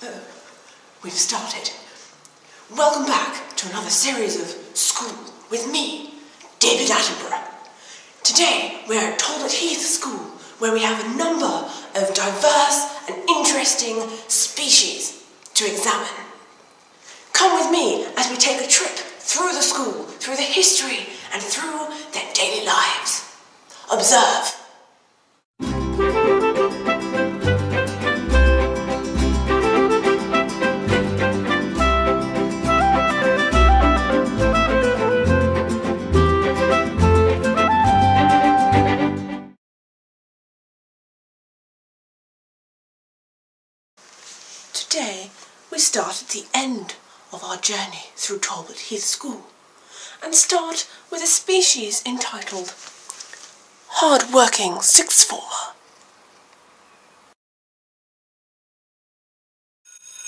So, we've started. Welcome back to another series of School with me, David Attenborough. Today, we're at Talbot Heath School, where we have a number of diverse and interesting species to examine. Come with me as we take a trip through the school, through the history, and through their daily lives. Observe. Today, we start at the end of our journey through Talbot Heath School and start with a species entitled Hard-Working Sixth Former.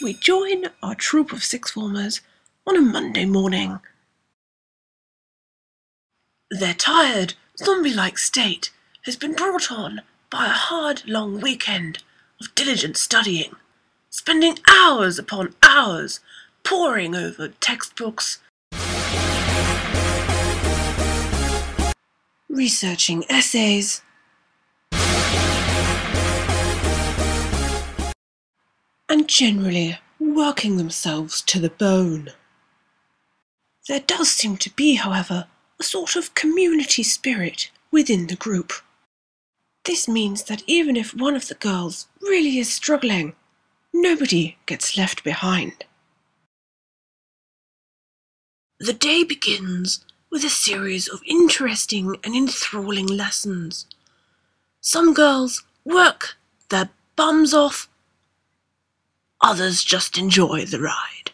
We join our troop of sixth formers on a Monday morning. Their tired, zombie-like state has been brought on by a hard, long weekend of diligent studying, spending hours upon hours poring over textbooks, researching essays, and generally working themselves to the bone. There does seem to be, however, a sort of community spirit within the group. This means that even if one of the girls really is struggling, nobody gets left behind. The day begins with a series of interesting and enthralling lessons. Some girls work their bums off, others just enjoy the ride.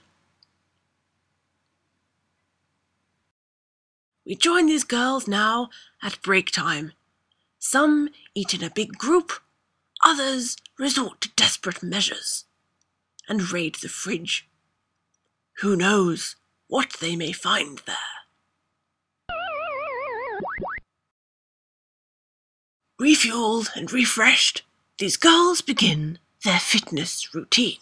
We join these girls now at break time. Some eat in a big group, others resort to desperate measures and raid the fridge. Who knows what they may find there? Refueled and refreshed, these girls begin their fitness routine.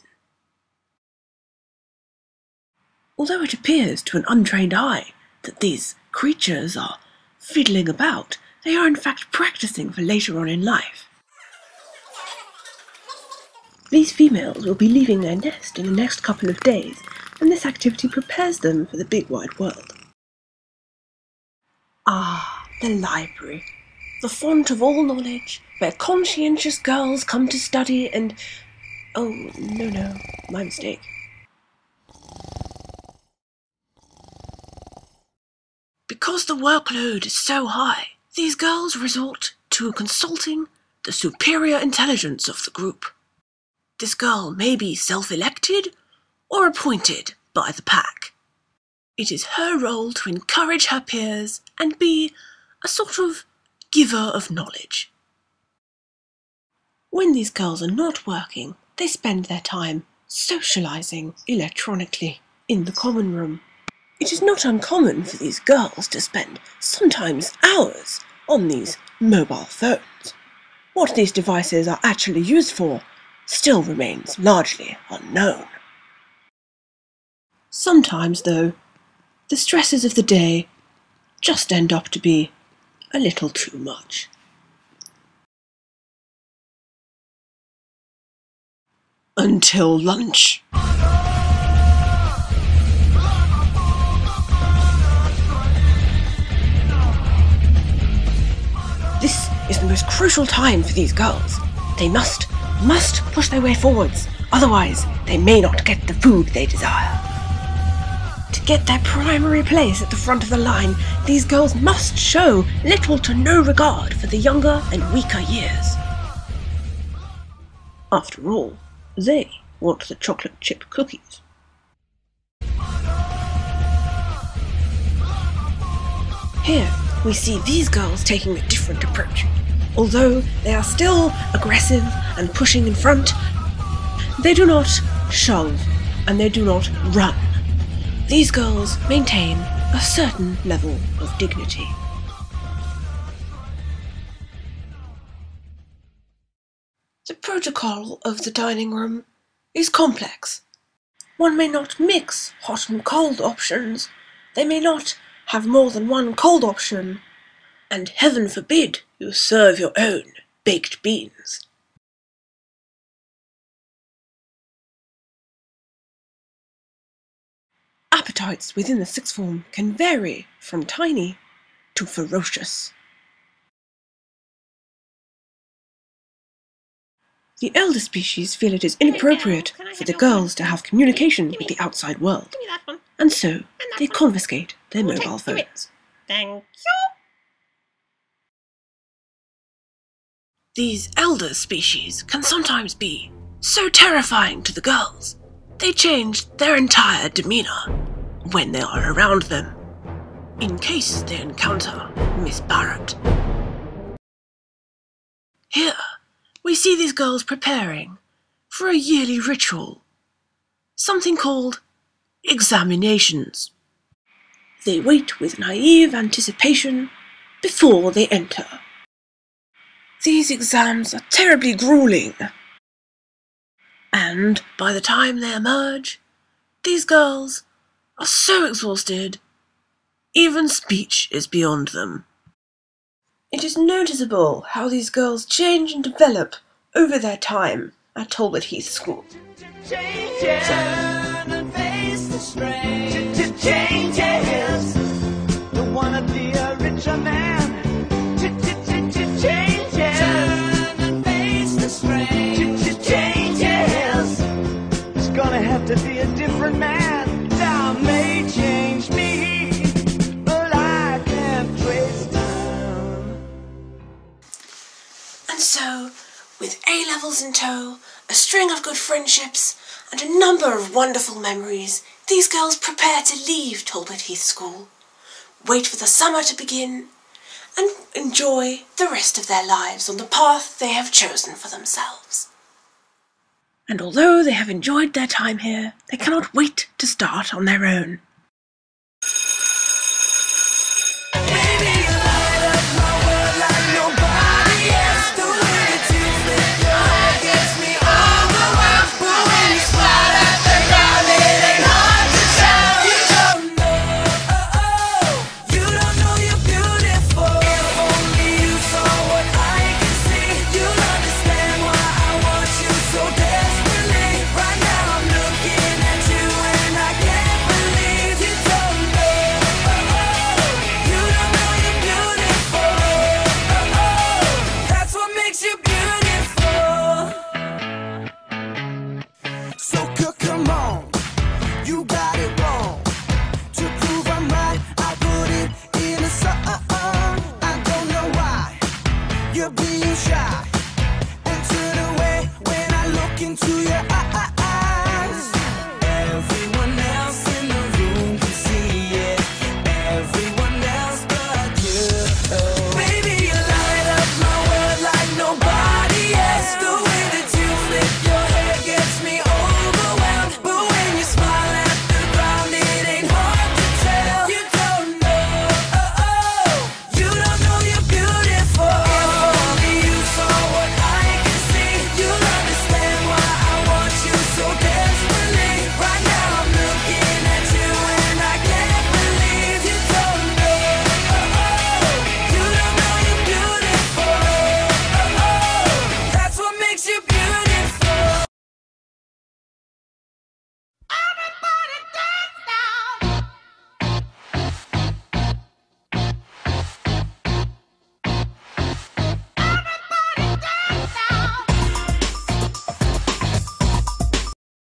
Although it appears to an untrained eye that these creatures are fiddling about, they are in fact practicing for later on in life. These females will be leaving their nest in the next couple of days, and this activity prepares them for the big wide world. Ah, the library, the font of all knowledge, where conscientious girls come to study and... Oh, no, my mistake. Because the workload is so high, these girls resort to consulting the superior intelligence of the group. This girl may be self-elected or appointed by the pack. It is her role to encourage her peers and be a sort of giver of knowledge. When these girls are not working, they spend their time socialising electronically in the common room. It is not uncommon for these girls to spend sometimes hours on these mobile phones. What these devices are actually used for still remains largely unknown. Sometimes, though, the stresses of the day just end up to be a little too much. Until lunch. This is the most crucial time for these girls. They must push their way forwards, otherwise they may not get the food they desire. To get their primary place at the front of the line, these girls must show little to no regard for the younger and weaker years. After all, they want the chocolate chip cookies. Here, we see these girls taking a different approach. Although they are still aggressive and pushing in front, they do not shove and they do not run. These girls maintain a certain level of dignity. The protocol of the dining room is complex. One may not mix hot and cold options. They may not have more than one cold option. And heaven forbid you serve your own baked beans. Appetites within the sixth form can vary from tiny to ferocious. The elder species feel it is inappropriate for the girls to have communication with the outside world, and so they confiscate their mobile phones. Thank you. These elder species can sometimes be so terrifying to the girls, they change their entire demeanour when they are around them, in case they encounter Miss Barrett. Here, we see these girls preparing for a yearly ritual, something called examinations. They wait with naive anticipation before they enter. These exams are terribly grueling, and by the time they emerge, these girls are so exhausted, even speech is beyond them. It is noticeable how these girls change and develop over their time at Talbot Heath School. Turn and face the strain. Changes. Don't wanna be a richer man. Changes. Turn and face the strain. Changes. It's gonna have to be a different man. Time may change me, but I can't trace time. And so, with A-levels in tow, a string of good friendships, and a number of wonderful memories, these girls prepare to leave Talbot Heath School, wait for the summer to begin, and enjoy the rest of their lives on the path they have chosen for themselves. And although they have enjoyed their time here, they cannot wait to start on their own. Come on, you got it wrong. To prove I'm right, I put it in a song. I don't know why you're being shy.